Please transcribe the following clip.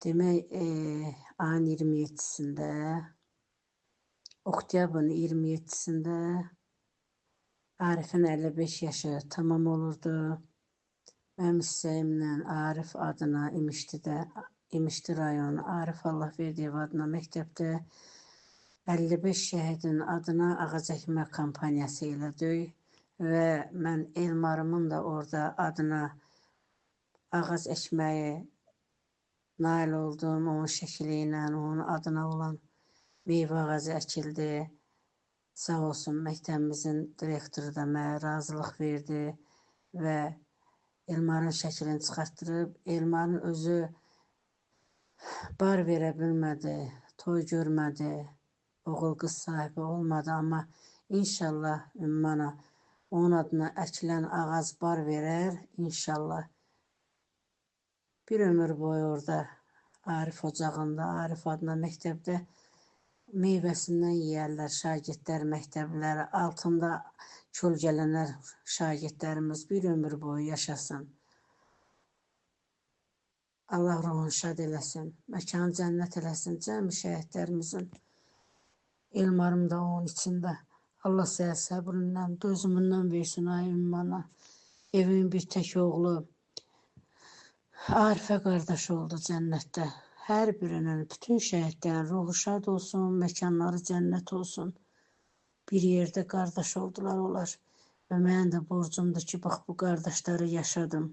Demək, ayın 27-sində, oktyabrın 27-sində Arifin 55 yaşı tamam olurdu. Mənim hissəyimlə Arif adına İmişli rayonu Arif Allahverdiyev adına məktəbdə 55 şəhidin adına ağac əkmə kampaniyası elədük və mən Elmarımın da orada adına ağac əkməyi nail oldum. Onun şəkili ilə, onun adına olan meyvə ağacı əkildi. Sağ olsun məktəbimizin direktoru da mənə razılıq verdi və Elmarın şəklini çıxartdırıb, Elmarın özü bar verə bilmədi, toy görmədi, oğul qız sahibi olmadı, amma inşallah ümmana onun adına əkilən ağac bar verər, inşallah. Bir ömür boyu orada Arif ocağında, Arif adına məktəbdə meyvəsindən yeyərlər şagirdlər, məktəblər, altında kölgələnər şagirdlərimiz bir ömür boyu yaşasın. Allah ruhunu şad eləsin, məkanı cənnət eləsin cəmi şəhidlərimizin. Elmarım da onun içində. Allah səhər səbrindən, dözümündən versin ay ümmana. Evin bir tək oğlu Arifə qardaş oldu cənnətdə. Hər birinin, bütün şəhidlərin ruhu şad olsun, məkanları cənnət olsun. Bir yerdə qardaş oldular onlar. Və mənim də borcumdur ki, bax bu qardaşları yaşadım.